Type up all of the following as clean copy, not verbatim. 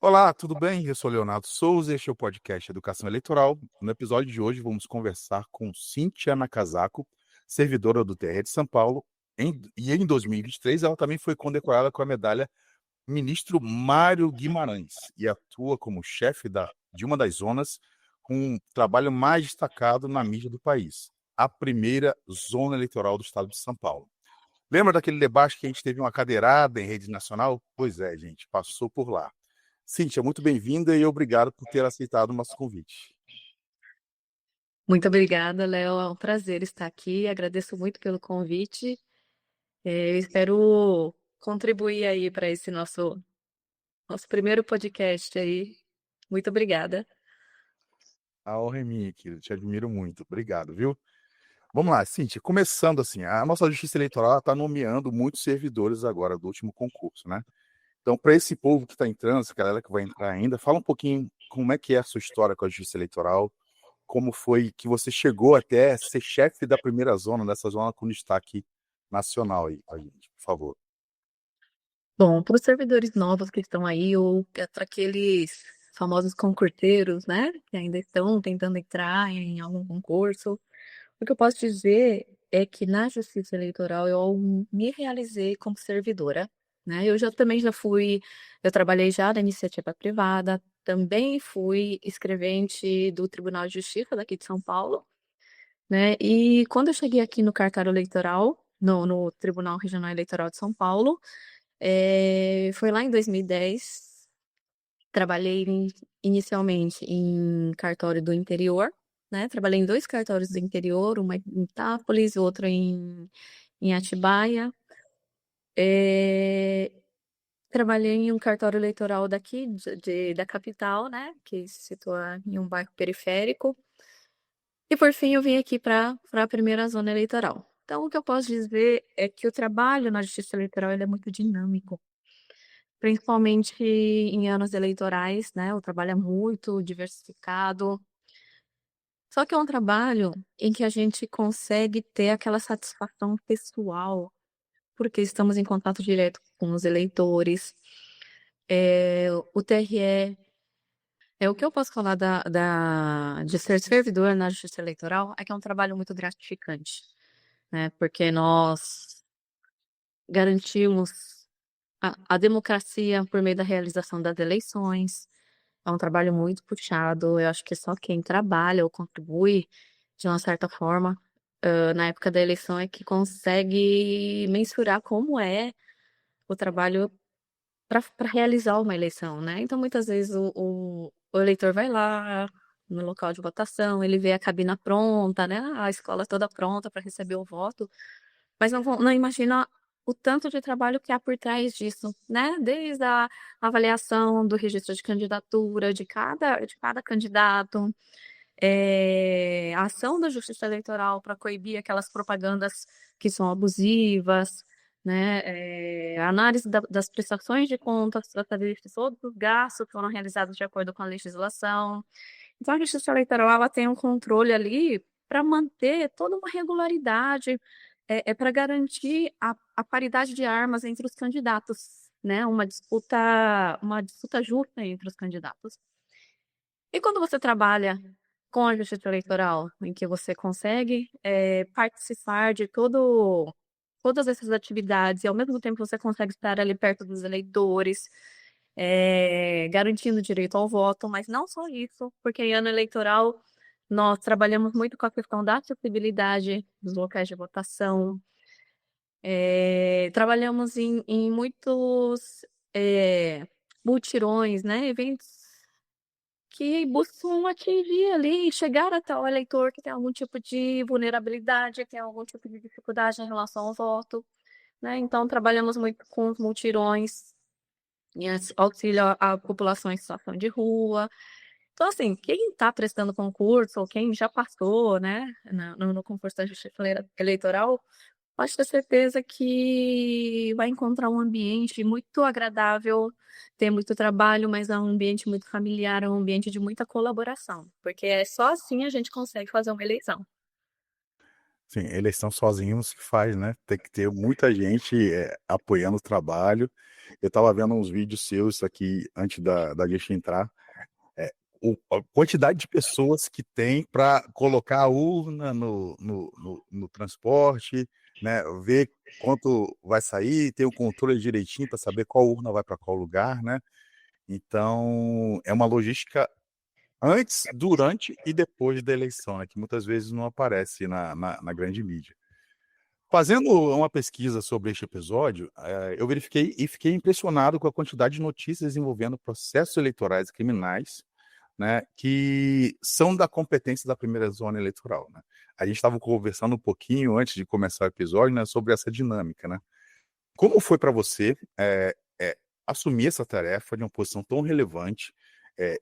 Olá, tudo bem? Eu sou Leonardo Souza, este é o podcast Educação Eleitoral. No episódio de hoje vamos conversar com Cíntia Nakazato, servidora do TRE de São Paulo, e em 2023 ela também foi condecorada com a medalha Ministro Mário Guimarães e atua como chefe de uma das zonas com um trabalho mais destacado na mídia do país, a primeira zona eleitoral do estado de São Paulo. Lembra daquele debate que a gente teve uma cadeirada em rede nacional? Pois é, gente, passou por lá. Cíntia, muito bem-vinda e obrigado por ter aceitado o nosso convite. Muito obrigada, Léo. É um prazer estar aqui. Agradeço muito pelo convite. Eu espero contribuir aí para esse nosso primeiro podcast aí. Muito obrigada. A honra é minha, querido, te admiro muito. Obrigado, viu? Vamos lá, Cíntia, começando assim, a nossa Justiça Eleitoral está nomeando muitos servidores agora do último concurso, né? Então, para esse povo que está entrando, essa galera que vai entrar ainda, fala um pouquinho como é que é a sua história com a Justiça Eleitoral, como foi que você chegou até ser chefe da primeira zona, dessa zona com destaque nacional aí, a gente, por favor. Bom, para os servidores novos que estão aí, ou para aqueles famosos concurteiros, né, que ainda estão tentando entrar em algum concurso, o que eu posso dizer é que na Justiça Eleitoral eu me realizei como servidora, né? Eu trabalhei já na iniciativa privada, também fui escrevente do Tribunal de Justiça daqui de São Paulo, né? E quando eu cheguei aqui no cartório eleitoral, no Tribunal Regional Eleitoral de São Paulo, foi lá em 2010. Trabalhei inicialmente em cartório do interior, né, trabalhei em 2 cartórios do interior, uma em Itápolis e outro em Atibaia. Eh, Trabalhei em um cartório eleitoral daqui da capital, né, que se situa em um bairro periférico. E por fim eu vim aqui para a primeira zona eleitoral. Então o que eu posso dizer é que o trabalho na justiça eleitoral ele é muito dinâmico. Principalmente em anos eleitorais, né, o trabalho é muito diversificado, só que é um trabalho em que a gente consegue ter aquela satisfação pessoal, porque estamos em contato direto com os eleitores. O TRE o que eu posso falar de ser servidor na justiça eleitoral é que é um trabalho muito gratificante, né, porque nós garantimos a democracia por meio da realização das eleições. É um trabalho muito puxado, eu acho que só quem trabalha ou contribui de uma certa forma, na época da eleição é que consegue mensurar como é o trabalho para realizar uma eleição, né. Então muitas vezes o eleitor vai lá no local de votação, ele vê a cabina pronta, né, a escola toda pronta para receber o voto, mas não imagina o tanto de trabalho que há por trás disso, né, desde a avaliação do registro de candidatura de cada candidato, a ação da justiça eleitoral para coibir aquelas propagandas que são abusivas, né, a análise das prestações de contas para saber se todos os gastos foram realizados de acordo com a legislação. Então a justiça eleitoral ela tem um controle ali para manter toda uma regularidade, para garantir a paridade de armas entre os candidatos, né, uma disputa justa entre os candidatos. E quando você trabalha com a justiça eleitoral, em que você consegue, participar de todas essas atividades e ao mesmo tempo você consegue estar ali perto dos eleitores, garantindo o direito ao voto, mas não só isso, porque em ano eleitoral nós trabalhamos muito com a questão da acessibilidade dos locais de votação, trabalhamos em muitos, mutirões, né, eventos que buscam atingir ali, chegar até o eleitor que tem algum tipo de vulnerabilidade, que tem algum tipo de dificuldade em relação ao voto, né. Então trabalhamos muito com os mutirões, em auxílio à população em situação de rua. Então, assim, quem está prestando concurso ou quem já passou, né, no concurso da justiça eleitoral, pode ter certeza que vai encontrar um ambiente muito agradável, tem muito trabalho, mas é um ambiente muito familiar, é um ambiente de muita colaboração, porque é só assim a gente consegue fazer uma eleição. Sim, eleição sozinho não se faz, né? Tem que ter muita gente apoiando o trabalho. Eu estava vendo uns vídeos seus aqui antes da gente entrar. É, a quantidade de pessoas que tem para colocar a urna no transporte, né? Ver quanto vai sair, ter o controle direitinho para saber qual urna vai para qual lugar, né? Então, é uma logística antes, durante e depois da eleição, né? Que muitas vezes não aparece na grande mídia. Fazendo uma pesquisa sobre este episódio, eu verifiquei e fiquei impressionado com a quantidade de notícias envolvendo processos eleitorais e criminais, né, que são da competência da primeira zona eleitoral, né. A gente estava conversando um pouquinho antes de começar o episódio, né, sobre essa dinâmica, né. Como foi para você, assumir essa tarefa de uma posição tão relevante,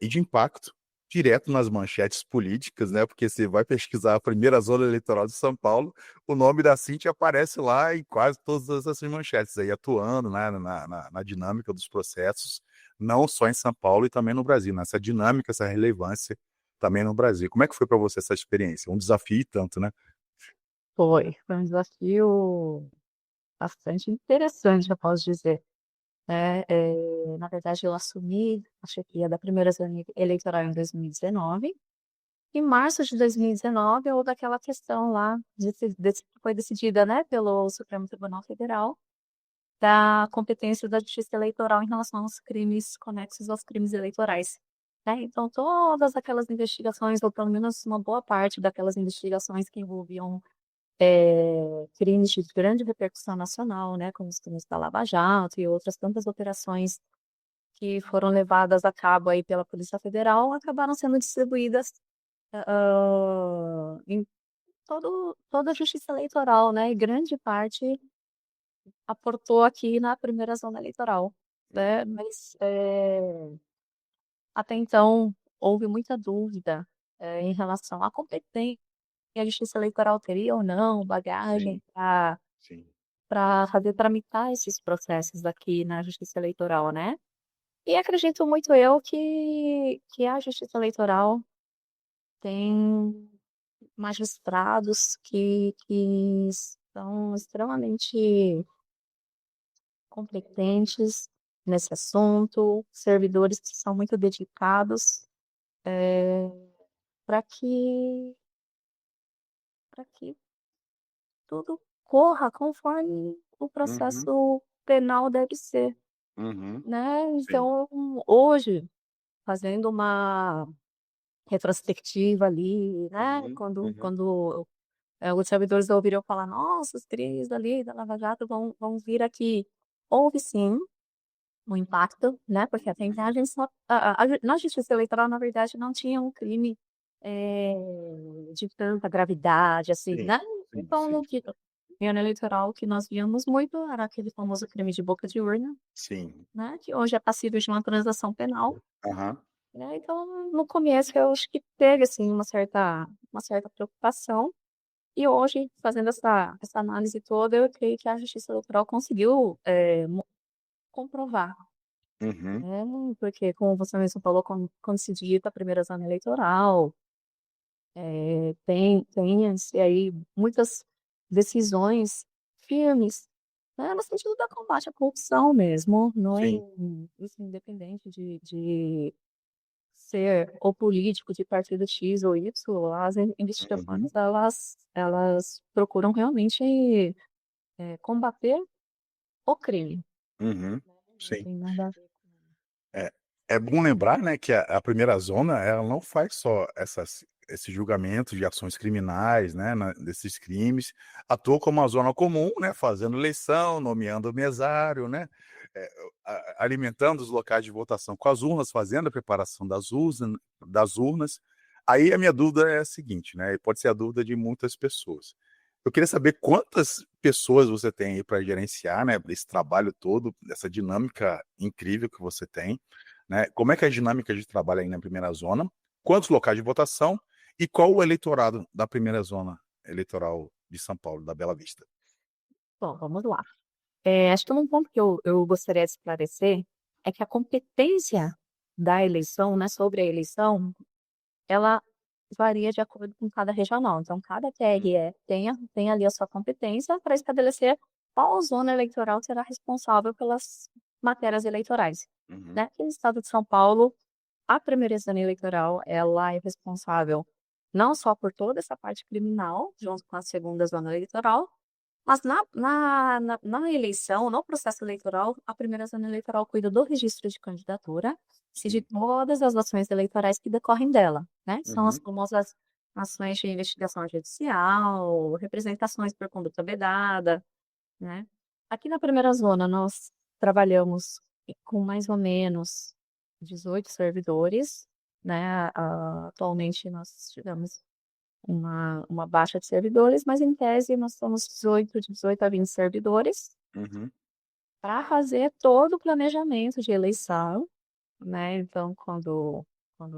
e de impacto direto nas manchetes políticas, né, porque você vai pesquisar a primeira zona eleitoral de São Paulo, o nome da Cintia aparece lá em quase todas essas manchetes aí, atuando, né, na dinâmica dos processos, não só em São Paulo e também no Brasil, nessa dinâmica, essa relevância também no Brasil. Como é que foi para você essa experiência? Um desafio e tanto, né? Foi um desafio bastante interessante, eu posso dizer, né. Na verdade, eu assumi a chefia da primeira zona eleitoral em 2019. Em março de 2019, houve aquela questão lá, que foi decidida, né, pelo Supremo Tribunal Federal, da competência da Justiça Eleitoral em relação aos crimes conexos aos crimes eleitorais, né. Então todas aquelas investigações, ou pelo menos uma boa parte daquelas investigações que envolviam, crimes de grande repercussão nacional, né, como os crimes da Lava Jato e outras tantas operações que foram levadas a cabo aí pela Polícia Federal, acabaram sendo distribuídas, em toda a justiça eleitoral, né, e grande parte aportou aqui na primeira zona eleitoral, né, mas, até então houve muita dúvida, em relação à competência que a justiça eleitoral teria ou não bagagem Sim, para sim. fazer tramitar esses processos aqui na justiça eleitoral, né. E acredito muito eu que a justiça eleitoral tem magistrados que são extremamente competentes nesse assunto, servidores que são muito dedicados, para que tudo corra conforme o Uhum, processo penal deve ser, uhum. né. Sim. Então, hoje, fazendo uma retrospectiva ali, né, Uhum, uhum. quando os servidores ouviram falar: "Nossa, os crimes ali da Lava Jato vão vir aqui". Houve sim um impacto, né, porque até então a gente só a ju na justiça eleitoral, na verdade, não tinha um crime, eh, de tanta gravidade, assim, Sim, né. sim, Então sim, no ano eleitoral, o que nós víamos muito era aquele famoso crime de boca de urna, sim. né, que hoje é passível de uma transação penal, Aham. né. Então, no começo eu acho que teve, assim, uma certa preocupação, e hoje, fazendo essa análise toda, eu creio que a justiça eleitoral conseguiu, comprovar, Uhum, né, porque como você mesmo falou, quando se digita a primeira zona eleitoral, tem-se aí muitas decisões firmes, né, no sentido da combate à corrupção mesmo, não é sim. isso independente de ser ou político de partido X ou Y, as Uhum, investigações elas procuram realmente, combater o crime, uhum, né, não sim. tem nada a ver com É é bom lembrar, né, que a primeira zona, ela não faz só esse julgamento de ações criminais, né, desses crimes, atua como uma zona comum, né, fazendo eleição, nomeando o mesário, né, eh, alimentando os locais de votação com as urnas, fazendo a preparação das urnas. Aí a minha dúvida é a seguinte, né, e pode ser a dúvida de muitas pessoas. Eu queria saber quantas pessoas você tem aí para gerenciar, né, esse trabalho todo, essa dinâmica incrível que você tem, né. Como é que é a dinâmica de trabalho aí na primeira zona? Quantos locais de votação? E qual o eleitorado da primeira zona eleitoral de São Paulo, da Bela Vista? bom, vamos lá. Acho que um ponto que eu gostaria de esclarecer é que a competência da eleição, né, sobre a eleição, ela varia de acordo com cada regional. Então, cada TRE tem ali a sua competência para estabelecer qual zona eleitoral será responsável pelas matérias eleitorais. Uhum. Né? Aqui no estado de São Paulo, a primeira zona eleitoral, ela é responsável não só por toda essa parte criminal, junto com a segunda zona eleitoral, mas na eleição, no processo eleitoral, a primeira zona eleitoral cuida do registro de candidatura e de todas as ações eleitorais que decorrem dela, né? São as famosas ações de investigação judicial, representações por conduta vedada, né? Aqui na primeira zona, nós trabalhamos com mais ou menos 18 servidores, né? Atualmente nós tivemos uma baixa de servidores, mas em tese nós somos de 18 a 20 servidores Uhum. para fazer todo o planejamento de eleição, né? Então, quando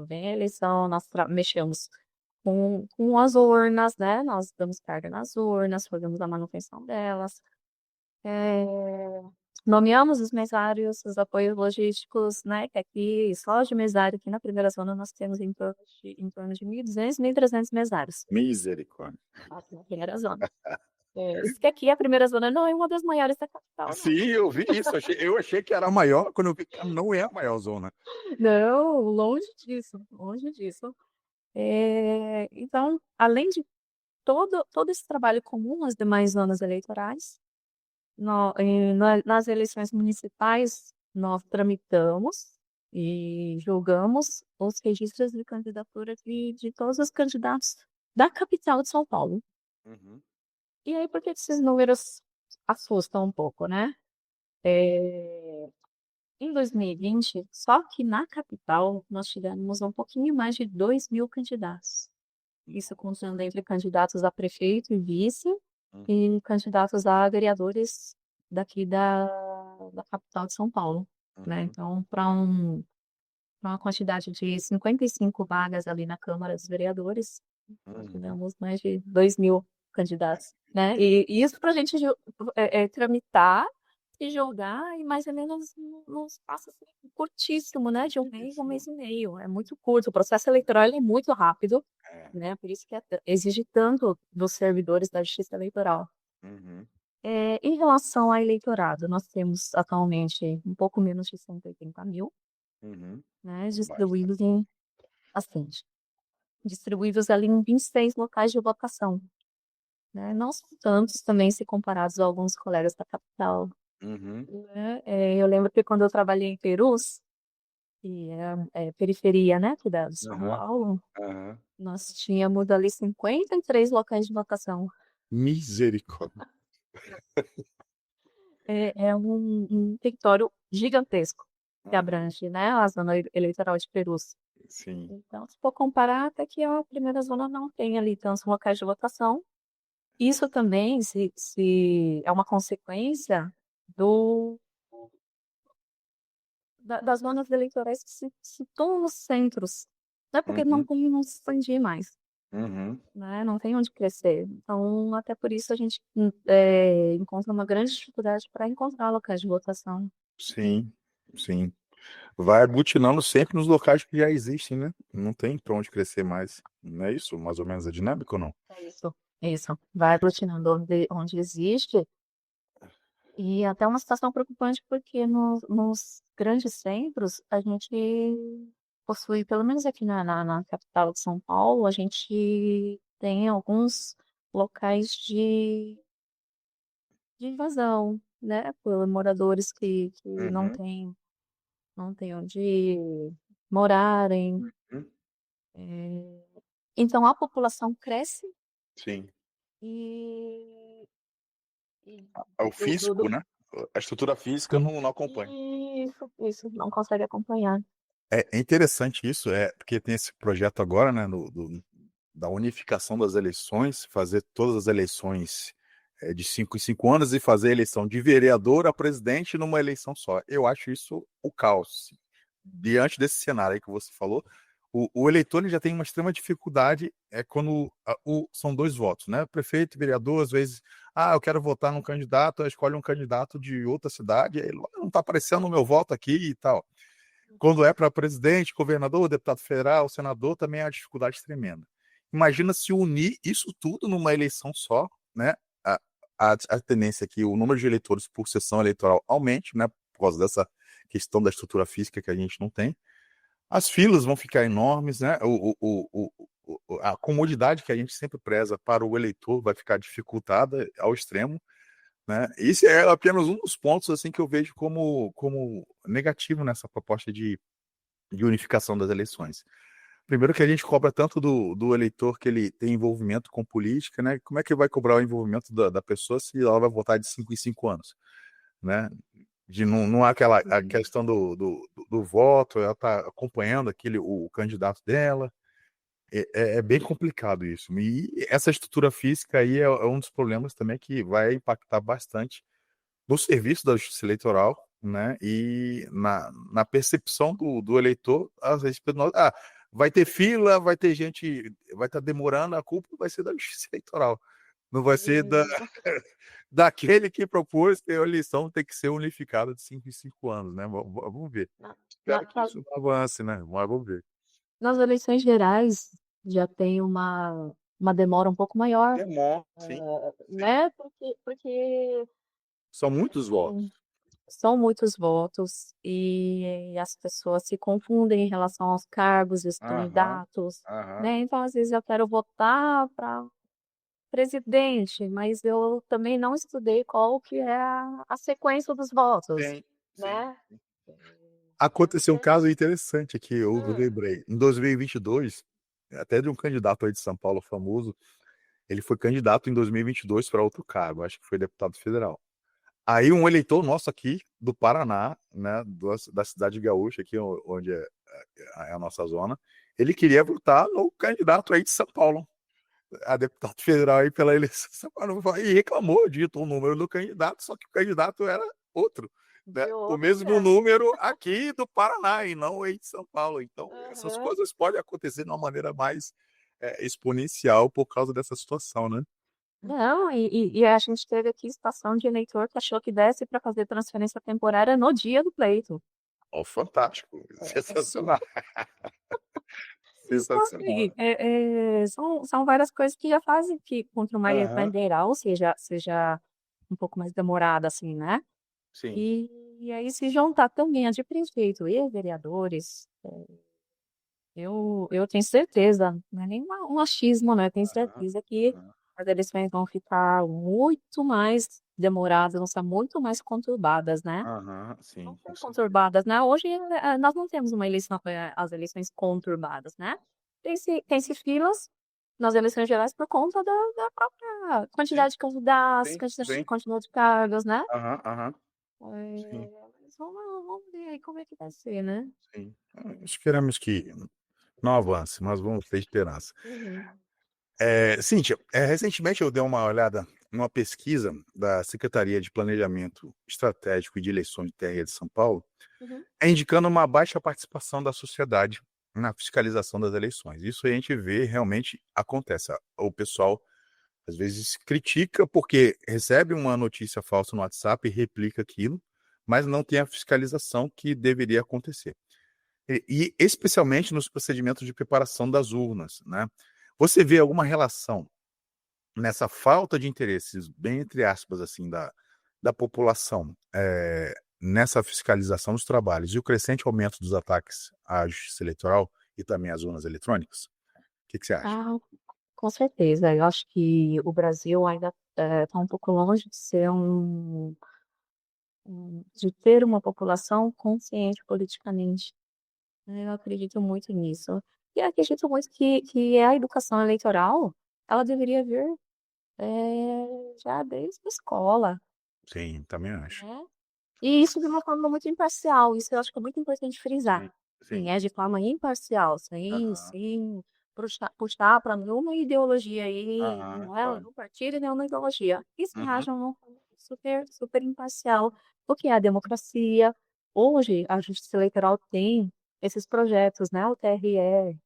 vem a eleição, nós mexemos com as urnas, né? Nós damos carga nas urnas, fazemos a manutenção delas, nomeamos os mesários, os apoios logísticos, né? Que aqui, só de mesário, aqui na primeira zona, nós temos em torno de 1.200, 1.300 mesários. Misericórdia. Aqui na primeira zona. Isso que aqui a primeira zona não é uma das maiores da capital, não. Sim, eu vi isso. Eu achei que era a maior, quando eu vi que não é a maior zona. Não, longe disso, longe disso. Então, além de todo esse trabalho comum às demais zonas eleitorais, nas eleições municipais, nós tramitamos e julgamos os registros de candidatura de todos os candidatos da capital de São Paulo. Uhum. E aí, por que esses números assustam um pouco, né? Em 2020, só que na capital, nós tivemos um pouquinho mais de 2.000 candidatos. Isso contando entre candidatos a prefeito e vice e candidatos a vereadores daqui da capital de São Paulo, né? Então, para uma quantidade de 55 vagas ali na Câmara dos Vereadores, nós tivemos mais de 2.000 candidatos, né? E isso para a gente tramitar e jogar em mais ou menos num espaço assim, curtíssimo, né? De um mês e meio. É muito curto. O processo eleitoral ele é muito rápido, né? Por isso que exige tanto dos servidores da Justiça Eleitoral. Uhum. Em relação ao eleitorado, nós temos atualmente um pouco menos de 180 mil, Uhum. né? Distribuídos ali em 26 locais de votação, né? Não são tantos também se comparados a alguns colegas da capital. Uhum. Né? Eu lembro que quando eu trabalhei em Perus, que é periferia, né, aqui de São Paulo, Aham. nós tínhamos ali 53 locais de votação. Misericórdia. É um território gigantesco que abrange, né, a zona eleitoral de Perus. Sim. Então, se for comparar, até que a primeira zona não tem ali tantos locais de votação. Isso também se é uma consequência das zonas eleitorais que se situam nos centros, né? Porque não tem onde se expandir mais, Uhum. né? Não tem onde crescer. Então, até por isso a gente encontra uma grande dificuldade para encontrar locais de votação. Sim, sim. Vai aglutinando sempre nos locais que já existem, né? Não tem pra onde crescer mais. Não é isso? Mais ou menos a dinâmica ou não? É isso. Isso. Vai aglutinando onde existe. E até uma situação preocupante porque nos grandes centros a gente possui, pelo menos aqui na capital de São Paulo, a gente tem alguns locais de invasão, né? Por moradores que não têm onde morarem. Uhum. Então a população cresce Sim. e, e O físico, né? A estrutura física não acompanha. isso, não consegue acompanhar. É interessante isso, porque tem esse projeto agora, né, da unificação das eleições, fazer todas as eleições de 5 em 5 anos e fazer a eleição de vereador a presidente numa eleição só. Eu acho isso o caos. Diante desse cenário aí que você falou, o eleitor ele já tem uma extrema dificuldade quando são 2 votos, né? Prefeito e vereador, às vezes, eu quero votar num candidato, escolhe um candidato de outra cidade, aí não está aparecendo o meu voto aqui e tal. Quando é para presidente, governador, deputado federal, senador, também há dificuldade tremenda. Imagina se unir isso tudo numa eleição só, né? A, a tendência é que o número de eleitores por sessão eleitoral aumente, né? Por causa dessa questão da estrutura física que a gente não tem. As filas vão ficar enormes, né? A comodidade que a gente sempre preza para o eleitor vai ficar dificultada ao extremo, né? Isso é apenas um dos pontos assim que eu vejo como negativo nessa proposta de unificação das eleições. Primeiro que a gente cobra tanto do eleitor que ele tem envolvimento com política, né? Como é que vai cobrar o envolvimento da pessoa se ela vai votar de 5 em 5 anos, né? De não há aquela a Uhum. questão do voto, ela está acompanhando o candidato dela. É bem complicado isso. E essa estrutura física aí é um dos problemas também que vai impactar bastante no serviço da justiça eleitoral, né? E na percepção do eleitor, às vezes, vai ter fila, vai ter gente, vai estar demorando, a culpa vai ser da justiça eleitoral, não vai ser Uhum. daquele que propôs que a eleição tem que ser unificada de 5 em 5 anos, né? Vamos ver. Na- Espero que na- isso não avance, né? Mas vamos ver. Nas eleições gerais já tem uma demora um pouco maior, Demora, sim. né? Porque São muitos hum, votos. são muitos votos e as pessoas se confundem em relação aos cargos e os Aham, candidatos, aham. né? Então, às vezes, eu quero votar para presidente, mas eu também não estudei qual que é a sequência dos votos, Sim, sim. né? Então, Aconteceu um caso interessante aqui, eu hum, lembrei. Em 2022, até de um candidato aí de São Paulo famoso, ele foi candidato em 2022 para outro cargo, acho que foi deputado federal. Aí um eleitor nosso aqui do Paraná, né, da cidade gaúcha, aqui onde é a nossa zona, ele queria votar no candidato aí de São Paulo, a deputado federal aí pela eleição de São Paulo, e reclamou, dito o número do candidato, só que o candidato era outro, né? de O outro mesmo lugar. número aqui do Paraná e não aí de São Paulo. Então, essas Aham. coisas podem acontecer de uma maneira mais exponencial por causa dessa situação, né? Não, e a gente teve aqui situação de eleitor que achou que desse para fazer transferência temporária no dia do pleito. Ó, fantástico, É. sensacional, Então, sensacional. assim, são várias coisas que já fazem que contra uma eleição Aham, federal seja um pouco mais demorada, assim, né? sim. E aí, se juntar também a de prefeito e vereadores, eu tenho certeza, não é nem um achismo, né? Eu tenho Aham, certeza que aham, as eleições vão ficar muito mais demoradas, vão ser muito mais conturbadas, né? aham, Vão sim, com ser certeza. conturbadas, né? Hoje nós não temos uma eleição, as eleições conturbadas, né? Tem-se filas nas eleições gerais por conta da própria Sim, quantidade de candidatos, sim, sim. quantidade de cargos, né? Aham, aham, sim, Mas vamos ver aí como é que vai ser, né? sim. Esperamos que não avance, mas vamos ter esperança. Uhum, Cíntia, recentemente eu dei uma olhada numa pesquisa da Secretaria de Planejamento Estratégico e de Eleições de TRE de São Paulo, uhum. indicando uma baixa participação da sociedade na fiscalização das eleições. Isso a gente vê realmente acontece. O pessoal às vezes critica porque recebe uma notícia falsa no WhatsApp e replica aquilo, mas não tem a fiscalização que deveria acontecer. E especialmente nos procedimentos de preparação das urnas, né? Você vê alguma relação nessa falta de interesses, bem entre aspas, assim, da população, nessa fiscalização dos trabalhos e o crescente aumento dos ataques à justiça eleitoral e também às urnas eletrônicas? O que você acha? Ah, com certeza. Eu acho que o Brasil ainda está um pouco longe de ser de ter uma população consciente politicamente. Eu acredito muito nisso. E acredito muito que a educação eleitoral, ela deveria vir já desde a escola, Sim, também acho. né? E isso de uma forma muito imparcial. Isso eu acho que é muito importante frisar. Sim, Sim, sim. é de forma imparcial, Aham, sem puxar para nenhuma ideologia aí, aham, não é claro. nenhum partido e nenhuma ideologia. E se Uhum, haja uma forma super, super imparcial, porque é a democracia. Hoje, a Justiça Eleitoral tem esses projetos, né? O TRE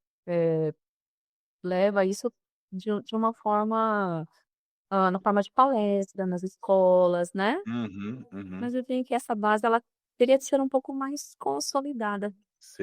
leva isso de uma forma, na forma de palestra, nas escolas, né? uhum, uhum. Mas eu tenho que essa base ela teria de ser um pouco mais consolidada.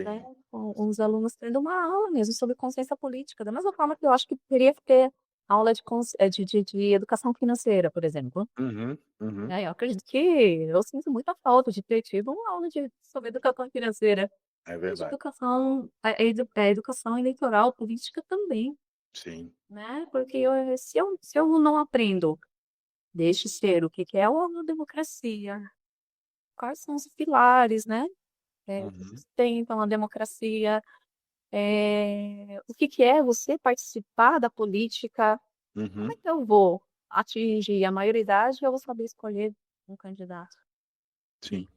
né? Sim. Com os alunos tendo uma aula mesmo sobre consciência política, da mesma forma que eu acho que teria que ter aula de educação financeira, por exemplo. Uhum, uhum. Eu acredito que eu sinto muita falta de ter tido uma aula sobre educação financeira É e de verdade. educação, a educação eleitoral, política também, Sim. né? Porque se eu não aprendo desde cedo o que que é uma democracia, quais são os pilares, né? Que Uhum, sustentam a democracia, o que que é você participar da política, como uhum. é que eu vou atingir a maioridade e eu vou saber escolher um candidato? Sim,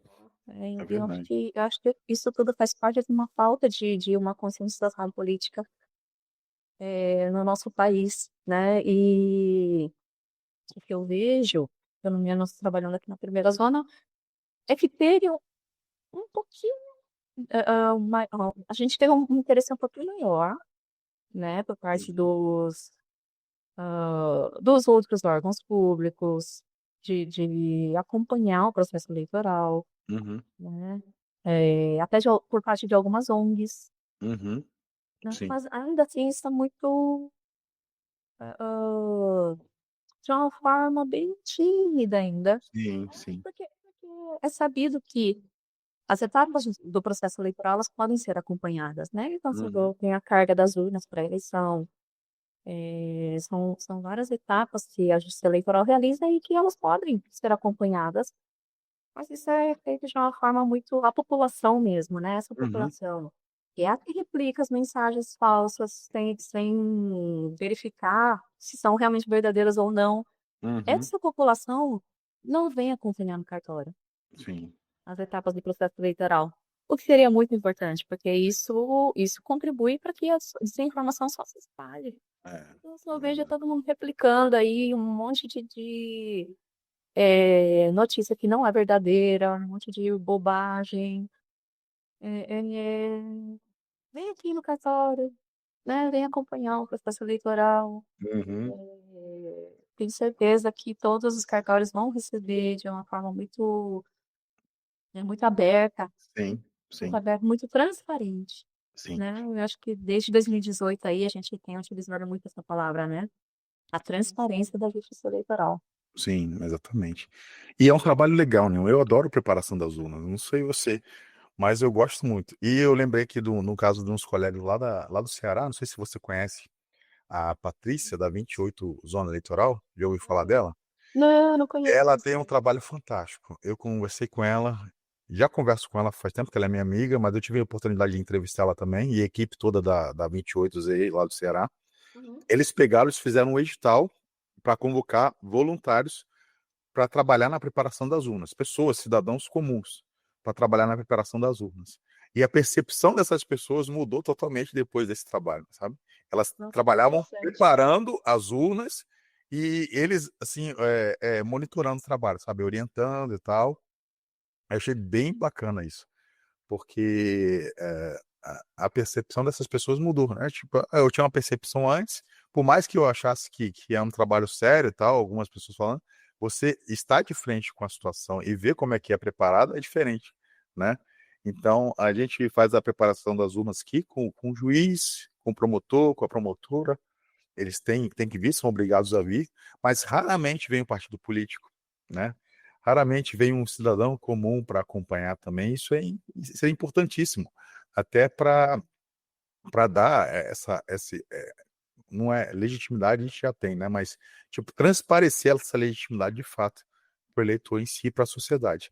é Eu verdade. acho que isso tudo faz parte de uma falta de uma conscientização política, no nosso país, né? E o que eu vejo, pelo menos trabalhando aqui na primeira zona, é que teve um pouquinho, a gente teve um interesse um pouquinho maior, né, por parte Uhum, dos outros órgãos públicos, de acompanhar o processo eleitoral, uhum, né? Até por parte de algumas ONGs, uhum. né? Sim, Mas ainda assim está muito, ah, de uma forma bem tímida ainda, sim, né? sim. Porque é sabido que as etapas do processo eleitoral elas podem ser acompanhadas, né? Então, Uhum, tem a carga das urnas para a eleição. São várias etapas que a Justiça Eleitoral realiza e que elas podem ser acompanhadas, mas isso é feito de uma forma muito a população mesmo, né? Essa uhum, população que é a que replica as mensagens falsas sem verificar se são realmente verdadeiras ou não. uhum. Essa população não vem acompanhar no cartório Sim. as etapas do processo eleitoral, o que seria muito importante, porque isso contribui para que a desinformação só se espalhe. É, Eu só vejo verdade. todo mundo replicando aí um monte notícia que não é verdadeira, um monte de bobagem. É, é, vem aqui no cartório, né? Vem acompanhar o processo eleitoral. Uhum. Tenho certeza que todos os cartórios vão receber de uma forma muito Sim, sim, aberta, muito transparente, sim, né? Eu acho que desde 2018 aí a gente tem utilizado muito essa palavra, né? A transparência da justiça eleitoral. sim, exatamente. E é um trabalho legal, né? Eu adoro preparação das urnas. Não sei você, mas eu gosto muito. E eu lembrei aqui no caso de uns colegas lá do Ceará, não sei se você conhece a Patrícia, da 28 Zona Eleitoral, já ouviu falar dela? Não, não conheço. Ela tem um trabalho fantástico. Eu conversei com ela, já converso com ela faz tempo que ela é minha amiga, mas eu tive a oportunidade de entrevistá-la também, e a equipe toda da 28 Z lá do Ceará. Uhum. Eles fizeram um edital para convocar voluntários para trabalhar na preparação das urnas, pessoas, cidadãos comuns, para trabalhar na preparação das urnas. E a percepção dessas pessoas mudou totalmente depois desse trabalho, sabe? Elas Nossa, que trabalhavam interessante. preparando as urnas e eles, assim, monitorando o trabalho, sabe? Orientando e tal. Eu achei bem bacana isso, porque a percepção dessas pessoas mudou, né? Tipo, eu tinha uma percepção antes, por mais que eu achasse que é um trabalho sério e tal, algumas pessoas falando, você estar de frente com a situação e ver como é que é preparado é diferente, né? Então, a gente faz a preparação das urnas aqui com o juiz, com o promotor, com a promotora, eles têm que vir, são obrigados a vir, mas raramente vem um partido político, né? Raramente vem um cidadão comum para acompanhar também. Isso é importantíssimo, até para dar não é legitimidade, a gente já tem, né? Mas tipo transparecer essa legitimidade de fato para o eleitor em si, para a sociedade.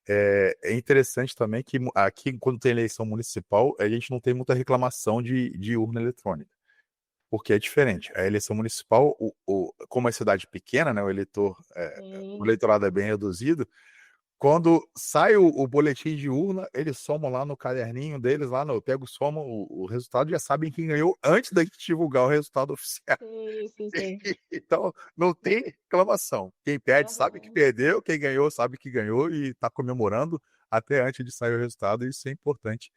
É interessante também que aqui, quando tem eleição municipal, a gente não tem muita reclamação de urna eletrônica porque é diferente. A eleição municipal, como é cidade pequena, né, o Sim. eleitorado é bem reduzido, quando sai o boletim de urna, eles somam lá no caderninho deles, pego, somam o resultado, já sabem quem ganhou antes da gente divulgar o resultado oficial. Sim, sim, sim. Então, não tem reclamação. Quem perde sabe que Aham. perdeu, quem ganhou sabe que ganhou e está comemorando até antes de sair o resultado, e isso é importante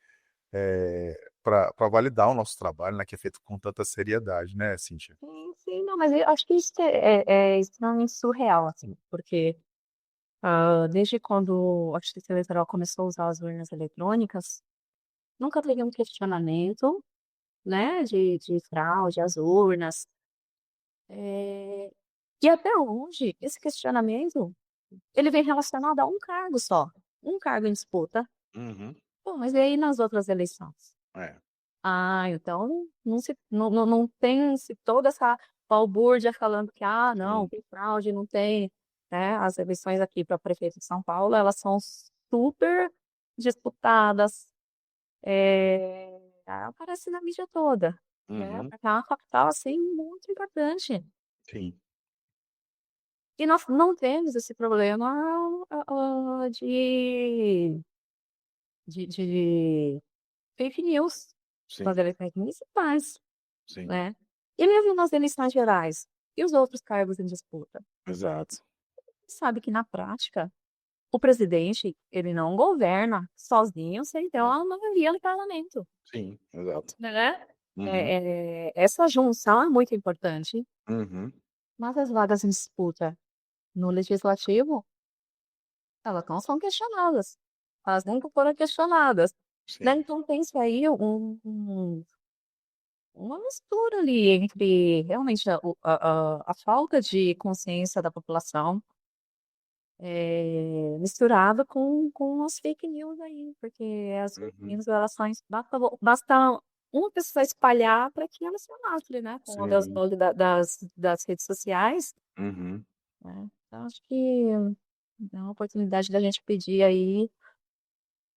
para validar o nosso trabalho, né, que é feito com tanta seriedade, né, Cíntia? Sim, sim, não, mas eu acho que isso é extremamente surreal, assim, porque desde quando a Justiça Eleitoral começou a usar as urnas eletrônicas, nunca teve um questionamento, né, de fraude às urnas. É, e até hoje, esse questionamento, ele vem relacionado a um cargo só, um cargo em disputa. Uhum. Pô, mas e aí nas outras eleições? É. Ah, então não tem toda essa balbúrdia falando que, não, Sim. tem fraude, não tem, né? As eleições aqui para prefeito de São Paulo, elas são super disputadas, aparece na mídia toda, né? Uhum. Porque é uma capital, assim, muito importante. Sim. E nós não temos esse problema de fake news Sim. nas eleições municipais. Sim. Né. E mesmo nas eleições gerais, e os outros cargos em disputa? Exato. Sabe que na prática, o presidente, ele não governa sozinho sem ter uma maioria no parlamento, Sim, exato. né. Uhum. Essa junção é muito importante, Uhum. mas as vagas em disputa no legislativo, elas não são questionadas, elas nunca foram questionadas, né. Sim. Então tem isso aí uma mistura ali entre realmente a falta de consciência da população, misturada com as fake news aí, porque as fake Uhum. news elas são basta uma pessoa espalhar para que ela se alastre, né, com o Sim. desbande das redes sociais, Uhum. né. Então acho que é uma oportunidade da gente pedir aí,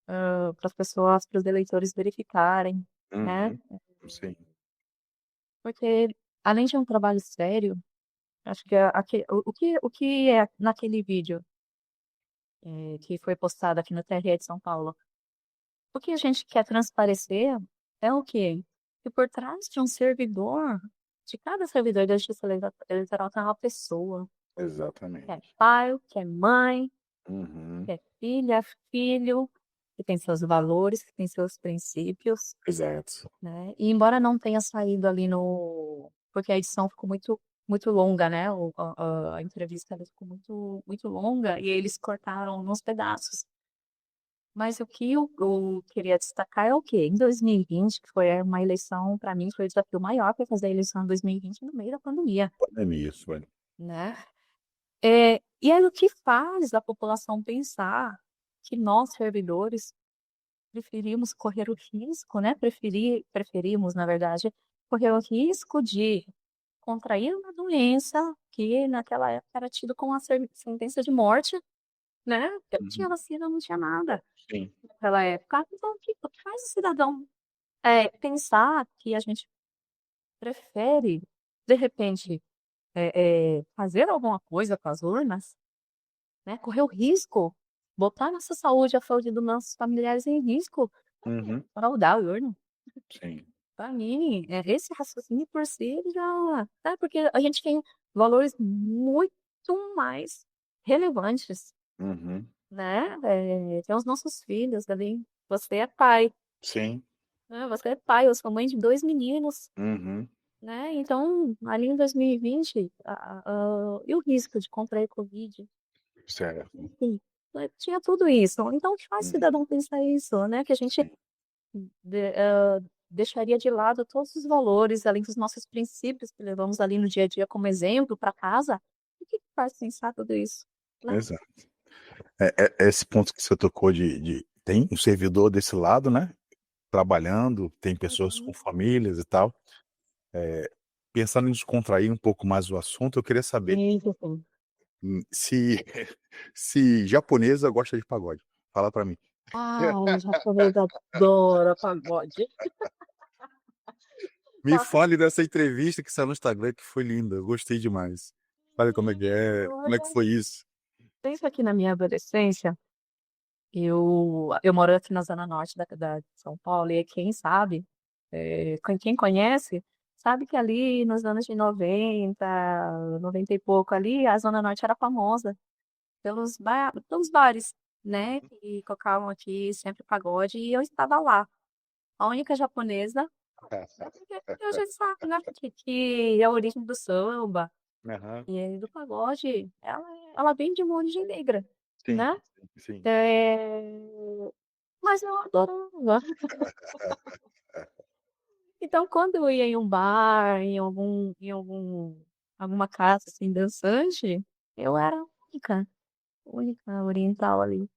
para as pessoas, para os eleitores verificarem, né, Uhum. Sim. porque além de um trabalho sério, acho que o que é naquele vídeo, que foi postado aqui no TRE de São Paulo, o que a gente quer transparecer é o quê? Que por trás de um servidor, de cada servidor da justiça eleitoral tem uma pessoa, que é Exatamente. pai, que é mãe, Uhum. que é filha, filho, que tem seus valores, que tem seus princípios, Exato. né. E embora não tenha saído ali no porque a edição ficou muito longa, né, a entrevista ela ficou muito longa e eles cortaram nos pedaços. Mas o que eu queria destacar é o quê? Em 2020, que foi uma eleição, para mim, foi o desafio maior, foi fazer a eleição em 2020 no meio da pandemia, Pandemia, isso, velho. né. E aí o que faz a população pensar que nós, servidores, preferimos correr o risco, né, preferimos, na verdade, correr o risco de contrair uma doença que naquela época era tido como uma sentença de morte, né, porque não tinha Uhum. vacina, não tinha nada Sim. naquela época. Então o que faz o cidadão, pensar que a gente prefere, de repente, fazer alguma coisa com as urnas, né, correr o risco, botar nossa saúde, a saúde dos nossos familiares em risco, Uhum. fraudar a urna. Sim. Para mim, esse raciocínio por si ele já porque a gente tem valores muito mais relevantes, Uhum. né, tem os nossos filhos ali, você é pai, Sim. né, você é pai, eu sou mãe de 2 meninos, Uhum. né, então ali em 2020, e o risco de contrair covid, Certo. enfim, tinha tudo isso. Então o que faz o Uhum. cidadão pensar isso, né, que a gente Sim. deixaria de lado todos os valores, além dos nossos princípios que levamos ali no dia a dia como exemplo para casa, o que faz pensar tudo isso, né? Exato. Esse ponto que você tocou de tem um servidor desse lado, né, trabalhando, tem pessoas com Uhum. famílias e tal. Pensando em descontrair um pouco mais o assunto, eu queria saber, Isso, sim. se se japonesa gosta de pagode. Fala pra mim. O japonês adora pagode. Me Nossa, fale dessa entrevista que saiu no Instagram que foi linda, eu gostei demais. Fale como é que menino, é, como é que olha, foi isso? pensa que na minha adolescência, eu moro aqui na zona norte da de São Paulo, e quem sabe, quem conhece, sabe que ali nos anos de 90, 90 e pouco ali, a zona norte era famosa pelos bares, né, que tocavam aqui sempre pagode, e eu estava lá, a única japonesa, né, porque a gente sabe, né, que a origem do samba Aham. e do pagode, ela vem de uma origem negra, Sim, né. sim, sim. Eh, mas eu adorava. Então, quando eu ia em um bar, alguma casa, assim, dançante, eu era a única oriental ali,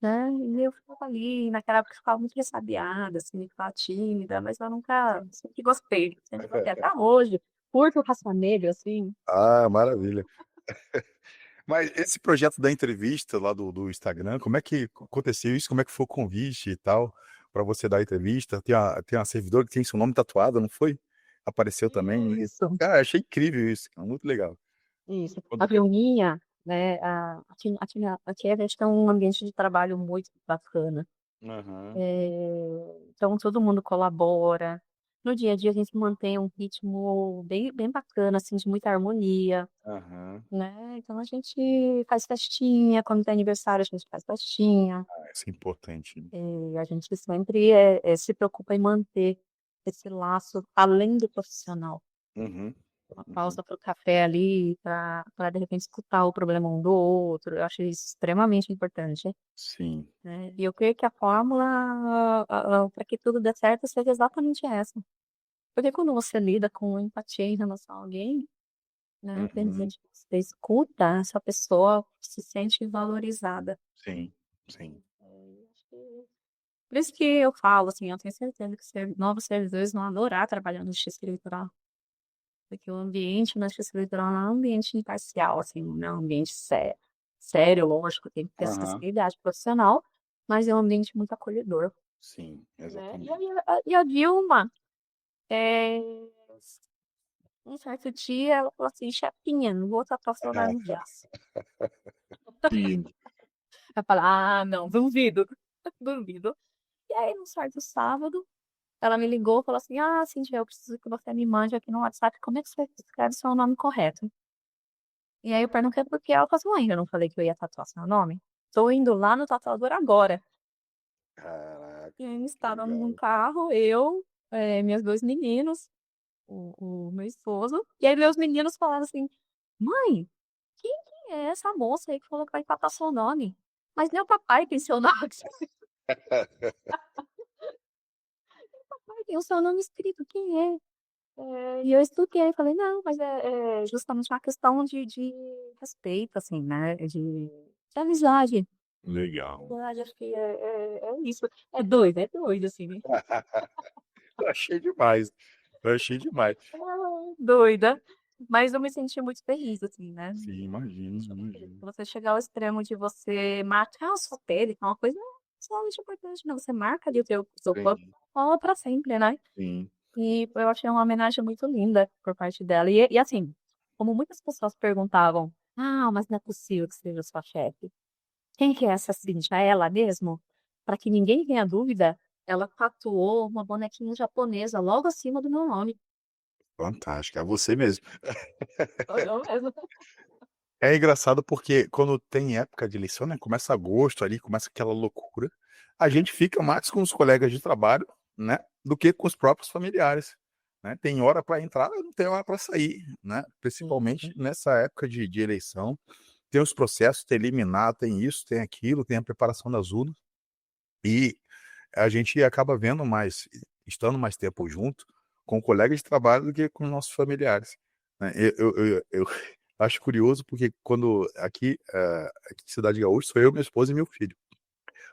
né, e eu ficava ali, naquela época eu ficava muito ressabiada, assim, ficava tímida, mas eu nunca sempre gostei, até hoje, curto raça negra, assim. Ah, maravilha. Mas esse projeto da entrevista lá do Instagram, como é que aconteceu isso? Como é que foi o convite e tal, para você dar a entrevista? Tem uma servidora que tem seu nome tatuado, não foi? Apareceu também. Isso. Cara, achei incrível isso, cara, muito legal. Isso. A Quando Vilminha, né, aqui a gente tem um ambiente de trabalho muito bacana. Aham, Então todo mundo colabora. No dia a dia a gente mantém um ritmo bem, bem bacana, assim, de muita harmonia, aham. né? Então a gente faz festinha, quando tem aniversário a gente faz festinha. Ah, isso é importante. E a gente sempre se preocupa em manter esse laço além do profissional. Uhum, Uma uhum. pausa para o café ali, para de repente escutar o problema um do outro. Eu acho isso extremamente importante, Sim. né? E eu creio que a fórmula para que tudo dê certo seja exatamente essa. Porque quando você lida com empatia em relação a alguém, né, Uhum. independente você escuta, essa pessoa se sente valorizada. Sim, sim. Acho por isso que eu falo, assim, eu tenho certeza que novos servidores vão adorar trabalhar no justiça eleitoral. Porque o ambiente na justiça eleitoral não é um ambiente imparcial, assim, não é um ambiente sério, lógico, tem que ter Aham. acessibilidade profissional, mas é um ambiente muito acolhedor, Sim, né? E exatamente. aí, a Dilma, é, um certo dia, ela falou assim, chapinha, não vou tatuar seu nome no braço. Sim. Ela fala, ah, não, duvido, duvido. E aí, num certo sábado, ela me ligou e falou assim, ah, Cintia, eu preciso que você me mande aqui no WhatsApp como é que você escreve seu nome correto. E aí eu perguntei por que ela falou assim, ué, eu não falei que eu ia tatuar seu nome? Tô indo lá no tatuador agora. Caraca, E aí que estávamos num legal. carro, eu, meus dois meninos, o meu esposo. E aí meus meninos falaram assim, mãe, quem que é essa moça aí que falou que vai tatuar seu nome? Mas nem o papai tem seu nome. Papai tem o seu nome escrito, quem é? E eu expliquei, falei, não, mas é justamente uma questão de respeito, assim, né? De amizade. Legal. Verdade, acho que é isso. É doido, assim, né? Eu achei demais. Eu achei demais. Doida. Mas eu me senti muito feliz, assim, né? Sim, imagino, Muito feliz. imagino. Você chegar ao extremo de você marcar a sua pele, que é uma coisa extremamente importante, né? Você marca ali o seu corpo, Sim, fala pra sempre, né? sim. E eu achei uma homenagem muito linda por parte dela. E assim, como muitas pessoas perguntavam, ah, mas não é possível que seja sua chefe. Quem que é essa Cintia? É ela mesmo? Para que ninguém tenha dúvida, ela tatuou uma bonequinha japonesa logo acima do meu nome. Fantástico, é você mesmo. Sou eu mesmo. É engraçado porque quando tem época de eleição, né, começa agosto ali, começa aquela loucura, a gente fica mais com os colegas de trabalho, né, do que com os próprios familiares, né. Tem hora para entrar, não tem hora para sair, né, principalmente Uhum. nessa época de eleição. Tem os processos, tem liminar, tem isso, tem aquilo, tem a preparação das urnas, e a gente acaba vendo mais estando mais tempo junto com colegas de trabalho do que com nossos familiares, né. Eu acho curioso, porque quando aqui em Cidade Gaúcha sou eu, minha esposa e meu filho.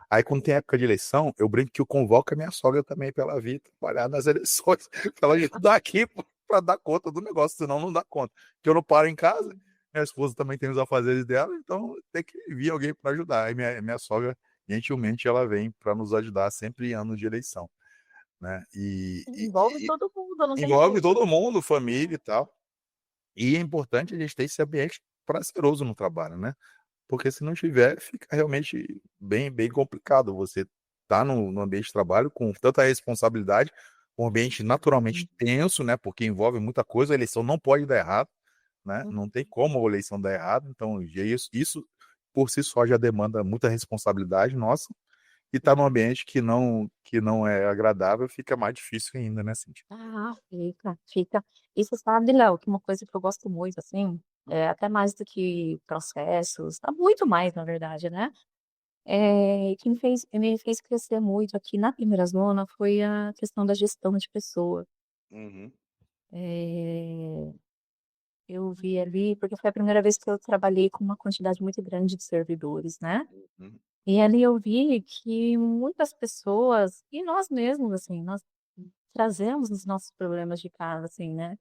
Aí quando tem época de eleição, eu brinco que eu convoco a minha sogra também pra ela vir trabalhar nas eleições, pra ela ajudar aqui pra dar conta do negócio, senão não dá conta. Que eu não paro em casa, minha esposa também tem os afazeres dela, então tem que vir alguém pra ajudar. Aí minha sogra, gentilmente, ela vem pra nos ajudar sempre em ano de eleição, né. Envolve todo mundo, não tem Envolve jeito. todo mundo, família e tal. E é importante a gente ter esse ambiente prazeroso no trabalho, né, porque se não tiver, fica realmente bem complicado você tá no ambiente de trabalho com tanta responsabilidade, um ambiente naturalmente Uhum. tenso, né, porque envolve muita coisa, a eleição não pode dar errado, né, Uhum. não tem como a eleição dar errado, então já isso por si só já demanda muita responsabilidade nossa, e tá num ambiente que não é agradável, fica mais difícil ainda, né, Cintia. Ah, fica, fica. E você sabe, Léo, que uma coisa que eu gosto muito, assim, até mais do que processos, muito mais, na verdade, né? que me fez crescer muito aqui na primeira zona foi a questão da gestão de pessoa. Uhum, Eh, eu vi ali, porque foi a primeira vez que eu trabalhei com uma quantidade muito grande de servidores, né? uhum, E ali eu vi que muitas pessoas, e nós mesmos, assim, nós trazemos os nossos problemas de casa, assim, né?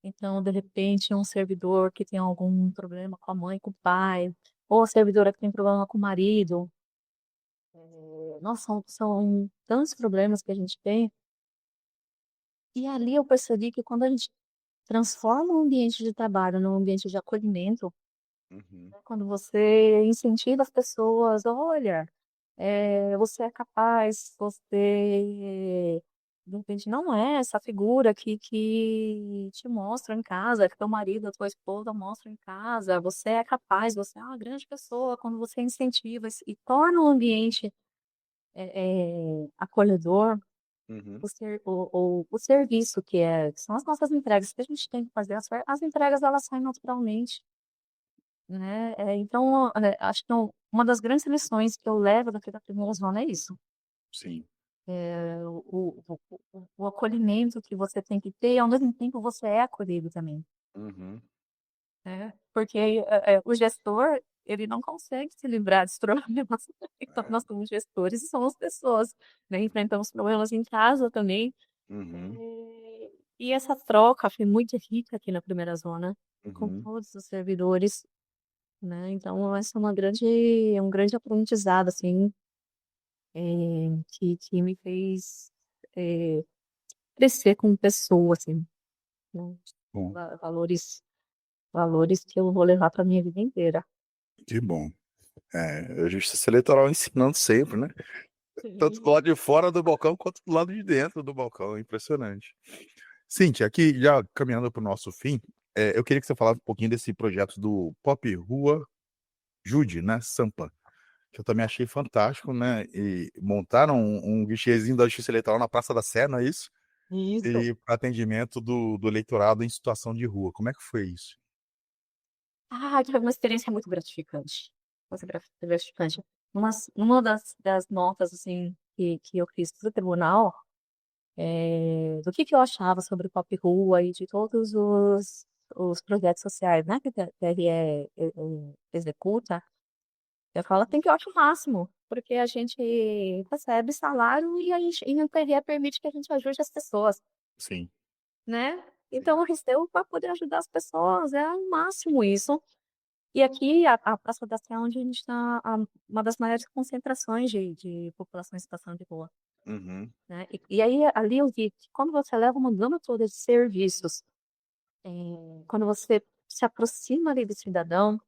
Então, de repente, um servidor que tem algum problema com a mãe, com o pai, ou a servidora que tem problema com o marido. Nossa, são tantos problemas que a gente tem. E ali eu percebi que quando a gente transforma o ambiente de trabalho num ambiente de acolhimento, uhum, né, quando você incentiva as pessoas, olha, você é capaz, você de repente não é essa figura que te mostra em casa, que teu marido, a tua esposa mostra em casa, você é capaz, você é uma grande pessoa, quando você incentiva e torna o ambiente acolhedor, uhum. o serviço que são as nossas entregas que a gente tem que fazer, as entregas elas saem naturalmente, né? Então, acho que uma das grandes lições que eu levo daqui da primeira zona é isso. Sim. O acolhimento que você tem que ter, e ao mesmo tempo você é acolhido também, Uhum. né? Porque o gestor, ele não consegue se livrar dos problemas. Então, É. nós somos gestores e somos pessoas, né? Enfrentamos problemas em casa também. Uhum. E essa troca foi muito rica aqui na primeira zona, com Uhum. todos os servidores, né? Então, essa é um grande aprendizado, assim, que me fez eh, crescer como pessoa, assim, né? Bom, Valores que eu vou levar para minha vida inteira. que bom. A justiça eleitoral ensinando sempre, né? Tanto do Sim. lado de fora do balcão quanto do lado de dentro do balcão. Impressionante. Cíntia, aqui já caminhando para o nosso fim, eu queria que você falasse um pouquinho desse projeto do Pop Rua Jude, né? Sampa, que eu também achei fantástico, né? E montaram um guichêzinho da Justiça Eleitoral na Praça da Sé, não é isso? Isso. E para atendimento do eleitorado em situação de rua. Como é que foi isso? Ah, foi uma experiência muito gratificante. Gratificante. Numa das notas, assim, que eu fiz para o tribunal, do que eu achava sobre o Pop Rua e de todos os projetos sociais, né, que a TRE executa, eu falo assim que eu acho o máximo, porque a gente recebe salário e a TRE permite que a gente ajude as pessoas, Sim, né? sim. Então, eu recebo para poder ajudar as pessoas, é o máximo isso. E aqui, a Praça da Sé, é onde a gente está, uma das maiores concentrações de população em situação de rua, Uhum, né? E aí, ali eu vi que quando você leva uma gama toda de serviços, quando você se aproxima ali do cidadão,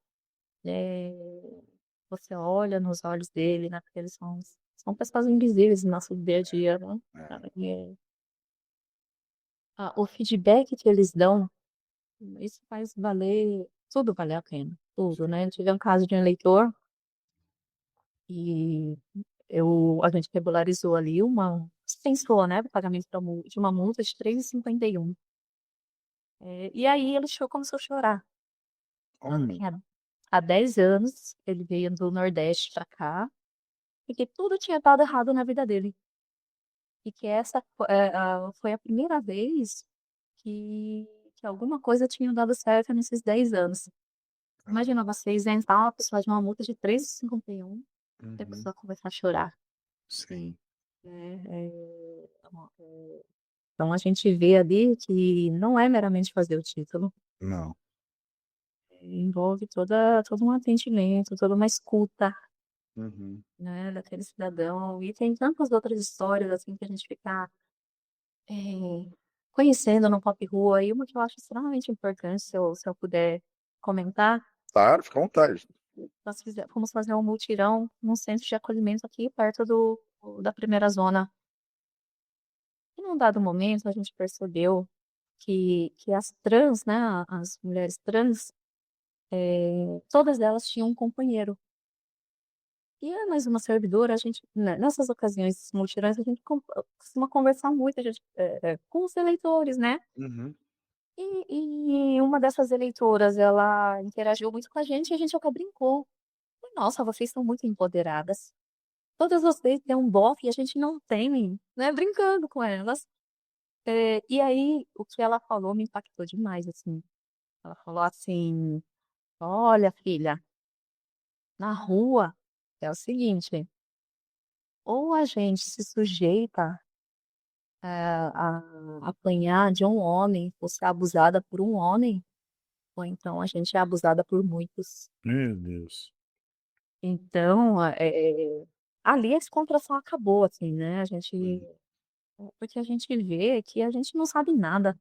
você olha nos olhos dele, né? Porque eles são pessoas invisíveis no nosso dia a dia, né? é, E, o feedback que eles dão, isso faz tudo valer a pena, tudo, sim. né? Eu tive um caso de um eleitor e a gente regularizou ali dispensou, né, o pagamento de uma multa de 3,51. E aí ele começou a chorar. Olha, Que há 10 anos ele veio do Nordeste para cá e que tudo tinha dado errado na vida dele. E que foi a primeira vez que alguma coisa tinha dado certo nesses 10 anos. Imagina você isentar uma pessoa de uma multa de 3,51 e a uhum, pessoa começar a chorar, sim, né? Então a gente vê ali que não é meramente fazer o título, não. envolve todo um atendimento, toda uma escuta, Uhum, né, daquele cidadão. E tem tantas outras histórias assim que a gente fica é, conhecendo no Pop Rua. E uma que eu acho extremamente importante, se eu puder comentar, claro, fica à vontade. fomos fazer um mutirão num centro de acolhimento aqui perto da primeira zona. E num dado momento a gente percebeu que as trans, né, as mulheres trans, todas elas tinham um companheiro. E eu, mais uma servidora, a gente, nessas ocasiões, esses mutirões, a gente costuma conversar muito, com os eleitores, né? Uhum, E uma dessas eleitoras, ela interagiu muito com a gente e a gente até brincou. falei: "Nossa, vocês são muito empoderadas. Todas vocês têm um bofe e a gente não tem", né, brincando com elas. E aí o que ela falou me impactou demais, assim. Ela falou assim: "Olha filha, na rua é o seguinte, ou a gente se sujeita a apanhar de um homem, ou ser abusada por um homem, ou então a gente é abusada por muitos. Meu Deus. Então, ali a descontração acabou, assim, né, Hum. porque a gente vê que a gente não sabe nada,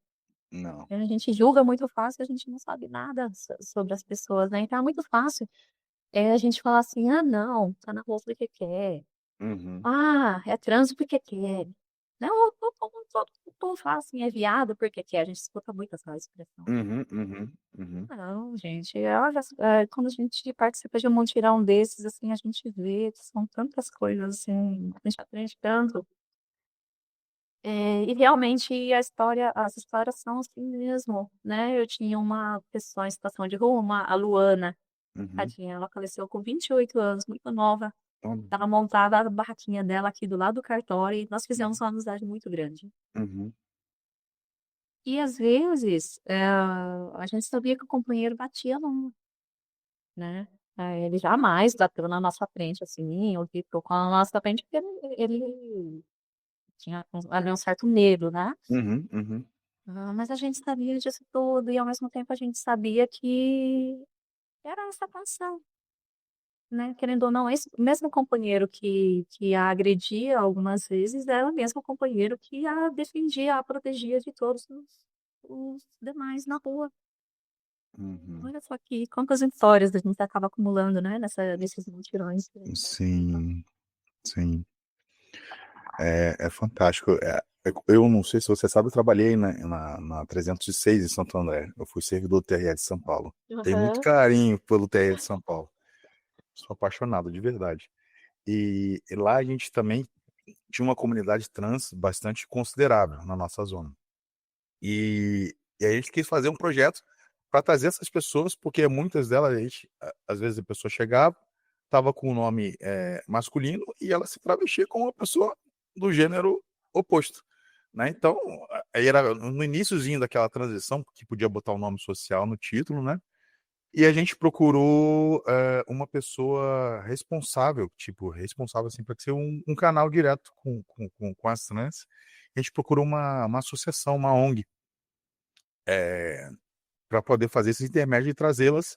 Não. né, a gente julga muito fácil, a gente não sabe nada sobre as pessoas, né, então é muito fácil, a gente falar assim: "Ah não, tá na rua porque quer. Uhum. Ah, é trans porque quer". Não, todo mundo fala assim: "É viado porque quer", a gente escuta muito essa expressão. Uhum, uhum, uhum, Não, gente, olha, quando a gente participa de um mutirão desses, assim, a gente vê que são tantas coisas, assim, a gente aprende tanto. E realmente as histórias são assim mesmo, né. Eu tinha uma pessoa em situação de rua, a Luana, uhum. tadinha, ela faleceu com 28 anos, muito nova. Olha. Estava montada a barraquinha dela aqui do lado do cartório e nós fizemos uma amizade muito grande. Uhum, E às vezes, a gente sabia que o companheiro batia numa, né. Ele jamais bateu na nossa frente, assim, ou gritou com a nossa frente, porque ele tinha ali um certo medo, né. uhum, uhum, Mas a gente sabia disso tudo e ao mesmo tempo a gente sabia que era essa função, né, querendo ou não, esse mesmo companheiro que a agredia algumas vezes era o mesmo companheiro que a defendia, a protegia de todos os demais na rua. uhum. Olha só que quantas histórias a gente acaba acumulando, né, nesses mutirões que a gente participa. Sim, sim. É fantástico. Eu não sei se você sabe, eu trabalhei na 306 em Santo André. Eu fui servidor do TRE de São Paulo. Tenho muito Aham. carinho pelo TRE de São Paulo. Sou apaixonado, de verdade. E lá a gente também tinha uma comunidade trans bastante considerável na nossa zona. E aí a gente quis fazer um projeto para trazer essas pessoas, porque muitas delas às vezes a pessoa chegava, estava com o nome, masculino e ela se travestia como uma pessoa do gênero oposto, né. Então, aí era no iniciozinho daquela transição, que podia botar o nome social no título, né, e a gente procurou, uma pessoa responsável, tipo, responsável, assim, para ser um canal direto com as trans. A gente procurou uma associação, uma ONG, para poder fazer esse intermédio e trazê-las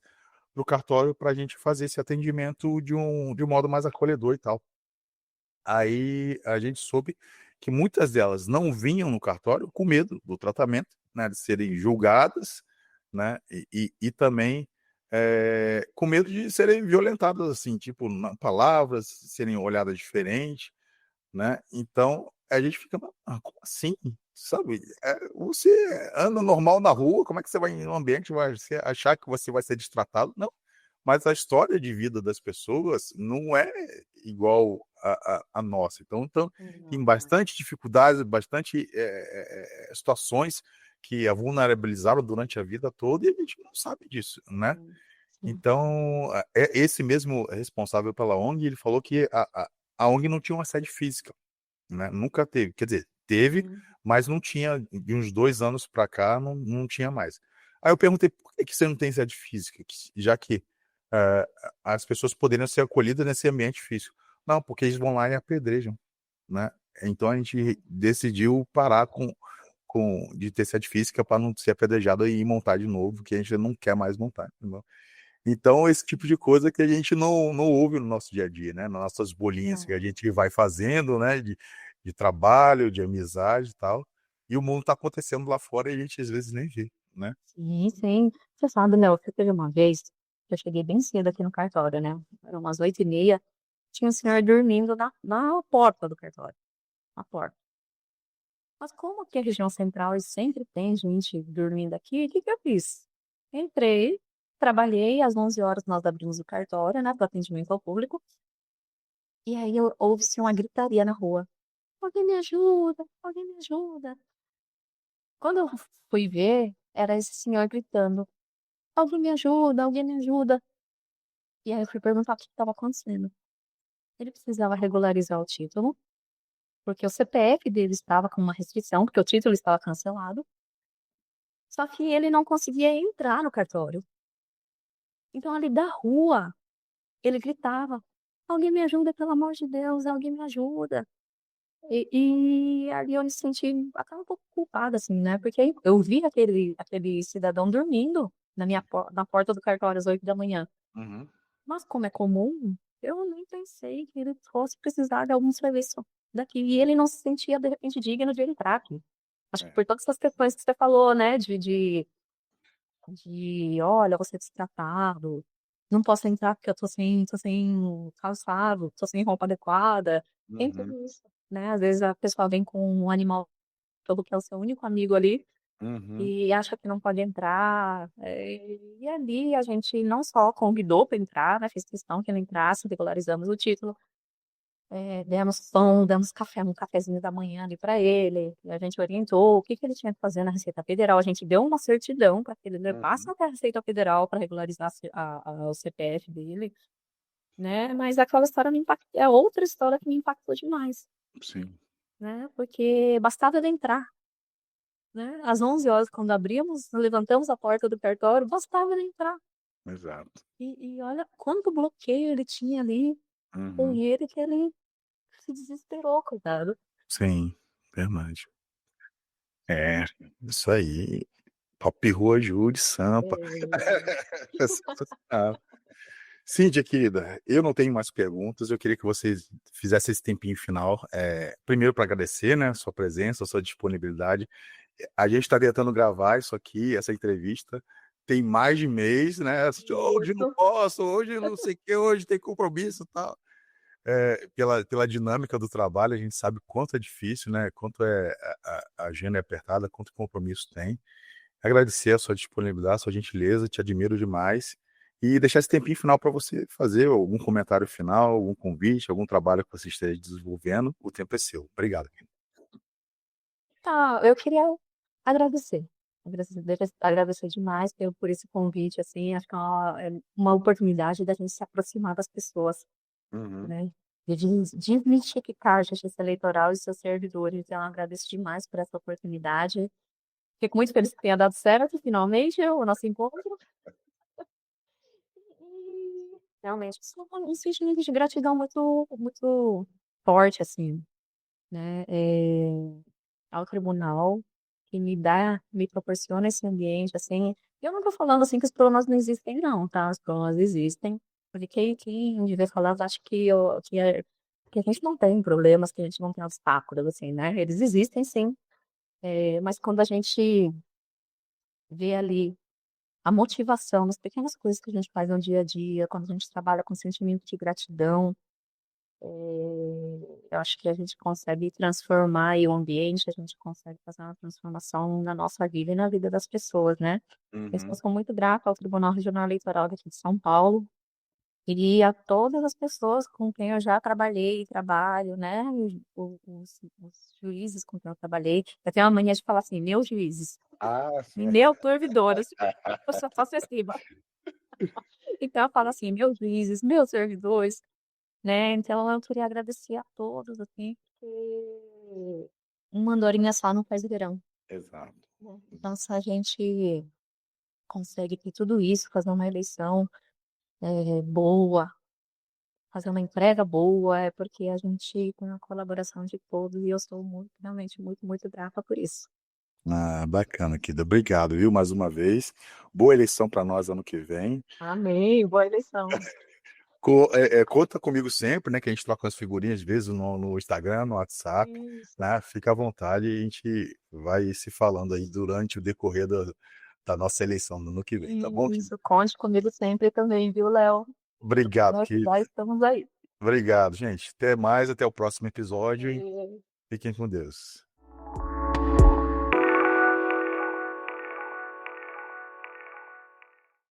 para o cartório para a gente fazer esse atendimento de um modo mais acolhedor e tal. Aí a gente soube que muitas delas não vinham no cartório com medo do tratamento, né, de serem julgadas, né, e também, com medo de serem violentadas, assim, tipo, na palavras, serem olhadas diferente, né. Então, a gente fica: "Ah, como assim?", sabe. Você anda normal na rua, como é que você vai em um ambiente, vai você achar que você vai ser destratado? Não, mas a história de vida das pessoas não é igual a nossa. Então tem Não, é. bastante dificuldades, bastante, situações que a vulnerabilizaram durante a vida toda e a gente não sabe disso, né. Sim, sim. Então, esse mesmo responsável pela ONG, ele falou que a ONG não tinha uma sede física, né, nunca teve, quer dizer, teve, Uhum. mas não tinha de uns 2 anos para cá não tinha mais. Aí eu perguntei: "Por que que você não tem sede física? Já que, eh, as pessoas poderiam ser acolhidas nesse ambiente físico". "Não, porque eles vão lá e apedrejam", né. Então a gente decidiu parar com de ter sede física para não ser apedrejado e montar de novo, que a gente não quer mais montar, entendeu. Então, esse tipo de coisa que a gente não ouve no nosso dia a dia, né, nas nossas bolinhas que a Não. gente vai fazendo, né, de trabalho, de amizade e tal, e o mundo tá acontecendo lá fora e a gente às vezes nem vê, né. Sim, sim. Você sabe, né, que teve uma vez que eu cheguei bem cedo aqui no cartório, né, eram umas 8h30, tinha um senhor dormindo na porta do cartório, na porta. Mas como aqui é região central e sempre tem gente dormindo aqui, o que que eu fiz? Entrei, trabalhei, às 11 horas nós abrimos o cartório, né, para atendimento ao público, e aí ouve-se uma gritaria na rua: "Alguém me ajuda, alguém me ajuda". Quando eu fui ver, era esse senhor gritando: "Alguém me ajuda, alguém me ajuda". E aí eu fui perguntar o que estava acontecendo. Ele precisava regularizar o título, porque o CPF dele estava com uma restrição, porque o título estava cancelado, só que ele não conseguia entrar no cartório. Então, ali da rua, ele gritava: "Alguém me ajuda, pelo amor de Deus, alguém me ajuda". E ali eu me senti até um pouco culpada, assim, né, porque eu vi aquele cidadão dormindo na porta do cartório às 8 da manhã. Uhum. Mas como é comum, eu nem pensei que ele fosse precisar de algum serviço daqui, e ele não se sentia, de repente, digno de entrar aqui. Acho que É. por todas essas questões que você falou, né, de: "Olha, vou ser destratado, não posso entrar porque eu tô sem calçado, tô sem roupa adequada", tem Uhum. tudo isso, né. Às vezes a pessoa vem com um animal pelo que é o seu único amigo ali, Uhum. e acha que não pode entrar, e ali a gente não só convidou para entrar, né, fez questão que ele entrasse, regularizamos o título, demos pão, demos café, um cafezinho da manhã ali para ele, e a gente orientou o que que ele tinha que fazer na Receita Federal, a gente deu uma certidão para que ele levasse Uhum. até a Receita Federal para regularizar o CPF dele, né, mas aquela história me impactou, é outra história que me impactou demais, Sim, né, porque bastava ele entrar. Né, às 11 horas quando abrimos, levantamos a porta do cartório, bastava ele entrar. exato. E olha quanto bloqueio ele tinha ali com Uhum. ele, que ele se desesperou, coitado. Sim, verdade. É, isso aí. Pop Rua Júri Sampa. É. É sensacional. Cíntia querida, eu não tenho mais perguntas, eu queria que você fizesse esse tempinho final, primeiro para agradecer, né, a sua presença, a sua disponibilidade. A gente está tentando gravar isso aqui, essa entrevista, tem mais de mês, né, assim, "Hoje não Isso. posso, hoje não sei o quê, hoje tem compromisso", e tal. Pela dinâmica do trabalho, a gente sabe quanto é difícil, né, quanto a agenda é apertada, quanto compromisso tem. Agradecer a sua disponibilidade, a sua gentileza, te admiro demais. E deixar esse tempinho final para você fazer algum comentário final, algum convite, algum trabalho que você esteja desenvolvendo, o tempo é seu. Obrigado, querido. Tá, eu queria agradecer, agradecer demais por esse convite, assim, acho que é uma oportunidade da gente se aproximar das pessoas, Uhum. né, de desmistificar a justiça eleitoral e seus servidores, então eu agradeço demais por essa oportunidade. Fico muito feliz que tenha dado certo, finalmente, o nosso encontro. E realmente isso é um sentimento de gratidão muito muito forte, assim, né, ao tribunal que me proporciona esse ambiente, assim. Eu não tô falando, assim, que os problemas não existem não, tá, os problemas existem, porque quem devia falar, eu acho que a gente não tem problemas, que a gente não tem obstáculos, assim, né, eles existem sim, mas quando a gente vê ali a motivação nas pequenas coisas que a gente faz no dia a dia, quando a gente trabalha com sentimento de gratidão, eu acho que a gente consegue transformar aí o ambiente, a gente consegue fazer uma transformação na nossa vida e na vida das pessoas, né. Eu Uhum. sou muito grata ao Tribunal Regional Eleitoral daqui de São Paulo e a todas as pessoas com quem eu já trabalhei e trabalho, né, os juízes com quem eu trabalhei. Eu tenho a mania de falar assim: "Meus juízes", Ah, e "meus servidores", eu só faço recibo. Então eu falo assim: "Meus juízes, meus servidores", né, então eu queria agradecer a todos, assim, porque uma andorinha só não faz verão, exato. né. Então se a gente consegue ter tudo isso, fazer uma eleição, boa, fazer uma entrega boa, é porque a gente tem a colaboração de todos e eu sou muito, realmente muito, muito grata por isso. Ah, bacana, querida. Obrigado, viu, mais uma vez. Boa eleição para nós ano que vem. Amém, boa eleição. Conta comigo sempre, né, que a gente troca umas figurinhas, às vezes, no Instagram, no WhatsApp, Isso. né, fica à vontade e a gente vai se falando aí durante o decorrer da nossa eleição no ano que vem, tá bom, querido? Isso, conte comigo sempre também, viu, Léo? Obrigado, Nós querido. já estamos aí. Obrigado, gente. Até mais, até o próximo episódio e Eh, fiquem com Deus.